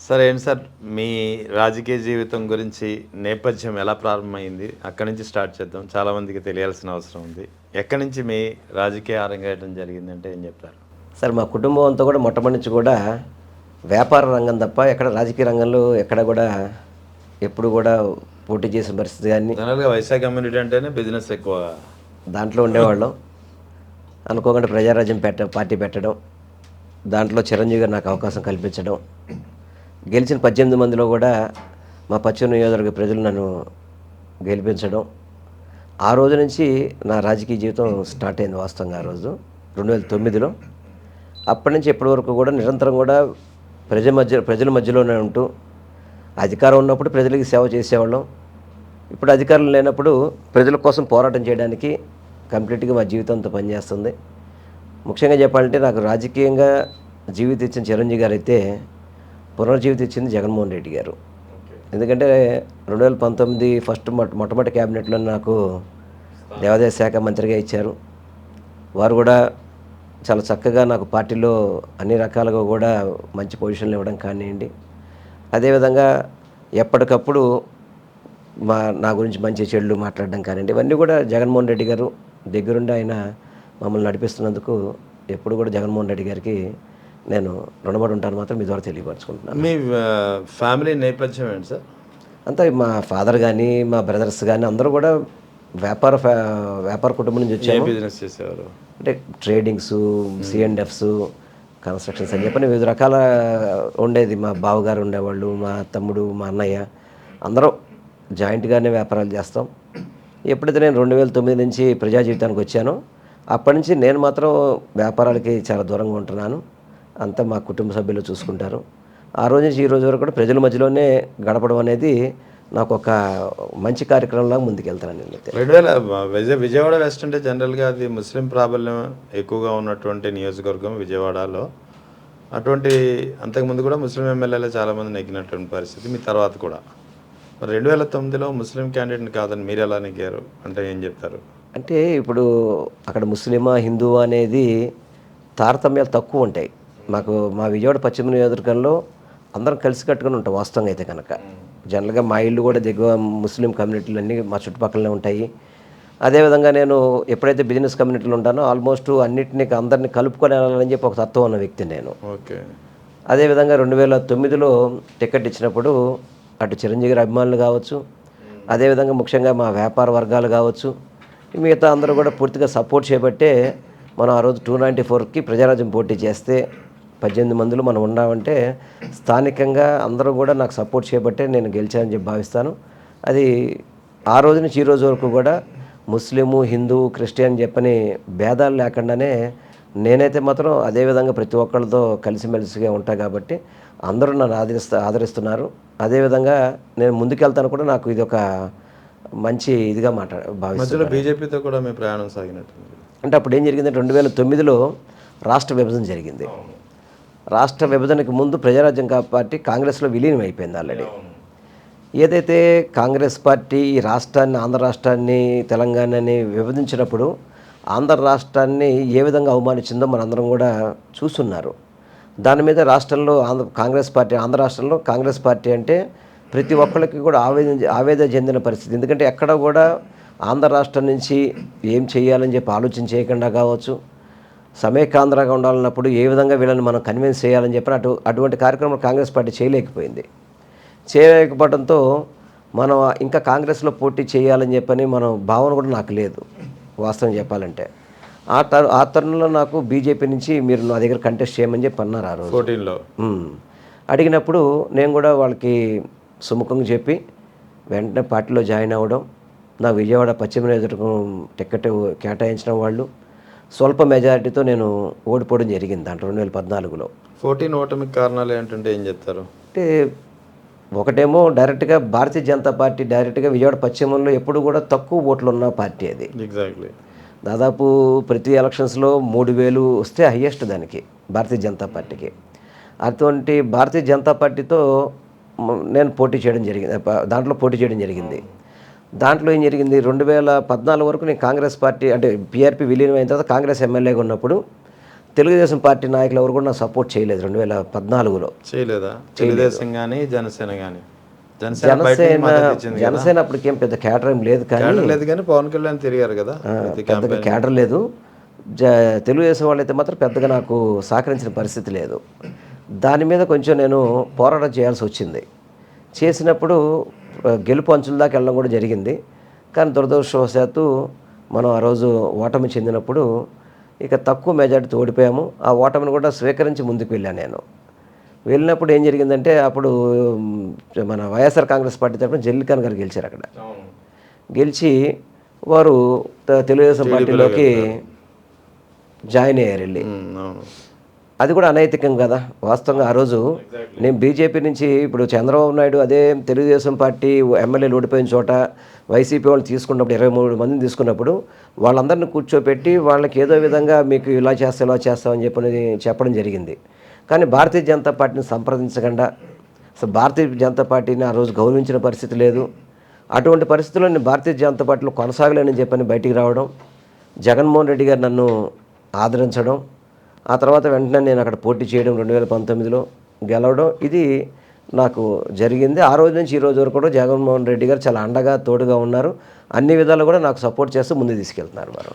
Sir ఏంటి sir మీ రాజకీయ జీవితం గురించి నేపథ్యం ఎలా ప్రారంభమైంది? అక్కడి నుంచి స్టార్ట్ చేద్దాం. చాలామందికి తెలియాల్సిన అవసరం ఉంది. ఎక్కడి నుంచి మీ రాజకీయ అరంగేట్రం జరిగిందంటే ఏం చెప్తారు? సార్ మా కుటుంబం అంతా కూడా మొట్టమొదటి నుంచి కూడా వ్యాపార రంగం తప్ప ఎక్కడ రాజకీయ రంగంలో ఎక్కడ కూడా ఎప్పుడు కూడా పోటీ చేసిన పరిస్థితి కానీ జనరల్‌గా వైశ్య కమ్యూనిటీ అంటేనే బిజినెస్ ఎక్కువ. దాంట్లో ఉండేవాళ్ళం. అనుకోకుండా ప్రజారాజ్యం పార్టీ పెట్టడం, దాంట్లో చిరంజీవి గారు నాకు అవకాశం కల్పించడం, గెలిచిన 18 మందిలో కూడా మా పశ్చిమ నియోజకవర్గ ప్రజలు నన్ను గెలిపించడం, ఆ రోజు నుంచి నా రాజకీయ జీవితం స్టార్ట్ అయింది వాస్తవంగా. ఆ రోజు 2009లో అప్పటి నుంచి ఇప్పటి వరకు కూడా నిరంతరం కూడా ప్రజల మధ్యలోనే ఉంటూ అధికారం ఉన్నప్పుడు ప్రజలకి సేవ చేసేవాళ్ళం. ఇప్పుడు అధికారం లేనప్పుడు ప్రజల కోసం పోరాటం చేయడానికి కంప్లీట్గా మా జీవితంతో పనిచేస్తుంది. ముఖ్యంగా చెప్పాలంటే నాకు రాజకీయంగా జీవితం ఇచ్చిన చిరంజీవి గారు అయితే పునర్జీవితం ఇచ్చింది జగన్మోహన్ రెడ్డి గారు. ఎందుకంటే 2019 ఫస్ట్ మొట్టమొదటి క్యాబినెట్లో నాకు దేవాదాయ శాఖ మంత్రిగా ఇచ్చారు. వారు కూడా చాలా చక్కగా నాకు పార్టీలో అన్ని రకాలుగా కూడా మంచి పొజిషన్లు ఇవ్వడం కానివ్వండి, అదేవిధంగా ఎప్పటికప్పుడు నా గురించి మంచి చెడులు మాట్లాడడం కానివ్వండి, ఇవన్నీ కూడా జగన్మోహన్ రెడ్డి గారు దగ్గరుండి ఆయన మమ్మల్ని నడిపిస్తున్నందుకు ఎప్పుడు కూడా జగన్మోహన్ రెడ్డి గారికి నేను రుణపడి ఉంటాను మాత్రం మీ ద్వారా తెలియపరచుకుంటున్నాను. మీ ఫ్యామిలీ నేపథ్యం ఏంటి సార్? అంతా మా ఫాదర్ కానీ మా బ్రదర్స్ కానీ అందరూ కూడా వ్యాపార కుటుంబం నుంచి ఏ వచ్చాము. బిజినెస్ చేసేవారు? అంటే ట్రేడింగ్స్, C&Fs, కన్స్ట్రక్షన్స్ అని చెప్పని వివిధ రకాల ఉండేది. మా బావగారు ఉండేవాళ్ళు, మా తమ్ముడు, మా అన్నయ్య అందరం జాయింట్గానే వ్యాపారాలు చేస్తాం. ఎప్పుడైతే నేను 2009 నుంచి ప్రజా జీవితానికి వచ్చానో అప్పటి నుంచి నేను మాత్రం వ్యాపారాలకి చాలా దూరంగా ఉంటున్నాను. అంతా మా కుటుంబ సభ్యులు చూసుకుంటారు. ఆ రోజు నుంచి ఈ రోజు వరకు కూడా ప్రజల మధ్యలోనే గడపడం అనేది నాకు ఒక మంచి కార్యక్రమంలాగా ముందుకెళ్తాను నేనైతే. 2000 విజయవాడ వెస్ట్ అంటే జనరల్‌గా అది ముస్లిం ప్రాబల్యం ఎక్కువగా ఉన్నటువంటి నియోజకవర్గం విజయవాడలో. అటువంటి అంతకుముందు కూడా ముస్లిం ఎమ్మెల్యేలే చాలామంది నెగ్గినటువంటి పరిస్థితి మీ తర్వాత కూడా. మరి 2009లో ముస్లిం క్యాండిడేట్‌ని కాదని మీరెలా నెగ్గారు? అంటే ఏం చెప్తారు? అంటే ఇప్పుడు అక్కడ ముస్లిమా, హిందువా అనేది తారతమ్యాలు తక్కువ ఉంటాయి. మా విజయవాడ పశ్చిమ నియోజకవర్గంలో అందరం కలిసి కట్టుకుని ఉంటాం వాస్తవంగా అయితే కనుక. జనరల్గా మా ఇల్లు కూడా దగ్గర ముస్లిం కమ్యూనిటీలు అన్నీ మా చుట్టుపక్కలనే ఉంటాయి. అదేవిధంగా నేను ఎప్పుడైతే బిజినెస్ కమ్యూనిటీలో ఉంటానో ఆల్మోస్ట్ అన్నింటినీ అందరినీ కలుపుకొని వెళ్ళాలని చెప్పి ఒక తత్వం ఉన్న వ్యక్తి నేను. ఓకే. అదేవిధంగా 2009లో టికెట్ ఇచ్చినప్పుడు అటు చిరంజీవి గారి అభిమానులు కావచ్చు, అదేవిధంగా ముఖ్యంగా మా వ్యాపార వర్గాలు కావచ్చు, మిగతా అందరూ కూడా పూర్తిగా సపోర్ట్ చేయబట్టే మనం ఆ రోజు 294కి ప్రజారాజ్యం పోటీ చేస్తే 18 మందిలో మనం ఉన్నామంటే స్థానికంగా అందరూ కూడా నాకు సపోర్ట్ చేయబట్టే నేను గెలిచానని చెప్పి భావిస్తాను. అది ఆ రోజు నుంచి ఈ రోజు వరకు కూడా ముస్లిము, హిందూ, క్రిస్టియన్ చెప్పని భేదాలు లేకుండానే నేనైతే మాత్రం అదేవిధంగా ప్రతి ఒక్కళ్ళతో కలిసిమెలిసిగా ఉంటా కాబట్టి అందరూ నన్ను ఆదరిస్తున్నారు. అదేవిధంగా నేను ముందుకెళ్తాను కూడా నాకు ఇది ఒక మంచి ఇదిగా మధ్యలో భావిస్తున్నాను. బీజేపీతో కూడా మీ ప్రయాణం సాగినట్టుంది. అంటే అప్పుడు ఏం జరిగిందంటే 2009లో రాష్ట్ర విభజన జరిగింది. రాష్ట్ర విభజనకు ముందు ప్రజారాజ్యం పార్టీ కాంగ్రెస్లో విలీనం అయిపోయింది ఆల్రెడీ. ఏదైతే కాంగ్రెస్ పార్టీ ఈ రాష్ట్రాన్ని, ఆంధ్ర రాష్ట్రాన్ని, తెలంగాణని విభజించినప్పుడు ఆంధ్ర రాష్ట్రాన్ని ఏ విధంగా అవమానించిందో మనందరం కూడా చూస్తున్నారు. దాని మీద రాష్ట్రంలో ఆంధ్ర రాష్ట్రంలో కాంగ్రెస్ పార్టీ అంటే ప్రతి ఒక్కరికి కూడా ఆవేదన చెందిన పరిస్థితి. ఎందుకంటే ఎక్కడ కూడా ఆంధ్ర రాష్ట్రం నుంచి ఏం చేయాలని చెప్పి ఆలోచన చేయకుండా కావచ్చు, సమైక్యాంధ్రగా ఉండాలన్నప్పుడు ఏ విధంగా వీళ్ళని మనం కన్విన్స్ చేయాలని చెప్పి అటువంటి కార్యక్రమం కాంగ్రెస్ పార్టీ చేయలేకపోవడంతో మనం ఇంకా కాంగ్రెస్లో పోటీ చేయాలని చెప్పని మనం భావన కూడా నాకు లేదు వాస్తవం చెప్పాలంటే. ఆ తరుణంలో నాకు బీజేపీ నుంచి మీరు నా దగ్గర కంటెస్ట్ చేయమని చెప్పి అన్నారు ఆ రోజు 14లో. అడిగినప్పుడు నేను కూడా వాళ్ళకి సుముఖంగా చెప్పి వెంటనే పార్టీలో జాయిన్ అవ్వడం, నా విజయవాడ పశ్చిమ నియోజకవర్గం టికెట్ కేటాయించడం, వాళ్ళు స్వల్ప మెజారిటీతో నేను ఓడిపోవడం జరిగింది దాంట్లో 2014లో. 14 ఓటమికి కారణాలు ఏంటంటే ఏం చెప్తారు? అంటే ఒకటేమో డైరెక్ట్గా భారతీయ జనతా పార్టీ డైరెక్ట్గా విజయవాడ పశ్చిమంలో ఎప్పుడు కూడా తక్కువ ఓట్లు ఉన్న పార్టీ అది. ఎగ్జాక్ట్లీ. దాదాపు ప్రతి ఎలక్షన్స్లో 3000 వస్తే హయ్యెస్ట్ దానికి భారతీయ జనతా పార్టీకి. అటువంటి భారతీయ జనతా పార్టీతో నేను దాంట్లో పోటీ చేయడం జరిగింది. దాంట్లో ఏం జరిగింది, 2014 వరకు నేను కాంగ్రెస్ పార్టీ అంటే PRP విలీనం అయిన తర్వాత కాంగ్రెస్ ఎమ్మెల్యేగా ఉన్నప్పుడు తెలుగుదేశం పార్టీ నాయకులు ఎవరు కూడా నాకు సపోర్ట్ చేయలేదు 2014లో. చేయలేదా? తెలుగుదేశం కానీ జనసేన కానీ? జనసేన బయట నుంచి జనసేన మద్దతు ఇచ్చింది కదా. జనసేన అప్పటికేం పెద్ద క్యాడర్ ఏం లేదు కానీ క్యాడర్ లేదు కానీ పవన్ కళ్యాణ్ తిరిగారు కదా ప్రతి పెద్దగా campaign. క్యాడర్ లేదు. తెలుగుదేశం వాళ్ళైతే మాత్రం పెద్దగా నాకు సహకరించిన పరిస్థితి లేదు. దాని మీద కొంచెం నేను పోరాటం చేయాల్సి వచ్చింది. చేసినప్పుడు గెలుపు అంచుల దాకా వెళ్ళడం కూడా జరిగింది. కానీ దురదృష్టవశాత్తు మనం ఆ రోజు ఓటమి చెందినప్పుడు ఇక తక్కువ మెజార్టీతో ఓడిపోయాము. ఆ ఓటమిని కూడా స్వీకరించి ముందుకు వెళ్ళాను నేను. వెళ్ళినప్పుడు ఏం జరిగిందంటే అప్పుడు మన వైఎస్ఆర్ కాంగ్రెస్ పార్టీ తరఫున జల్లిఖాన్ గారు గెలిచారు అక్కడ. అవును. గెలిచి వారు తెలుగుదేశం పార్టీలోకి జాయిన్ అయ్యారు వెళ్ళి. అవును. అది కూడా అనైతికం కదా వాస్తవంగా. ఆ రోజు నేను బీజేపీ నుంచి ఇప్పుడు చంద్రబాబు నాయుడు అదే తెలుగుదేశం పార్టీ ఎమ్మెల్యేలు ఓడిపోయిన చోట వైసీపీ వాళ్ళు తీసుకున్నప్పుడు 23 మందిని తీసుకున్నప్పుడు వాళ్ళందరిని కూర్చోపెట్టి వాళ్ళకి ఏదో విధంగా మీకు ఇలా చేస్తామని చెప్పడం జరిగింది. కానీ భారతీయ జనతా పార్టీని సంప్రదించకుండా అసలు భారతీయ జనతా పార్టీని ఆ రోజు గౌరవించిన పరిస్థితి లేదు. అటువంటి పరిస్థితుల్లో నేను భారతీయ జనతా పార్టీలో కొనసాగలేనని చెప్పని బయటికి రావడం, జగన్మోహన్ రెడ్డి గారు నన్ను ఆదరించడం, ఆ తర్వాత వెంటనే నేను అక్కడ పోటీ చేయడం 2019లో గెలవడం, ఇది నాకు జరిగింది. ఆ రోజు నుంచి ఈ రోజు వరకు కూడా జగన్మోహన్ రెడ్డి గారు చాలా అండగా తోడుగా ఉన్నారు. అన్ని విధాలు కూడా నాకు సపోర్ట్ చేస్తూ ముందుకు తీసుకెళ్తున్నారు వారు.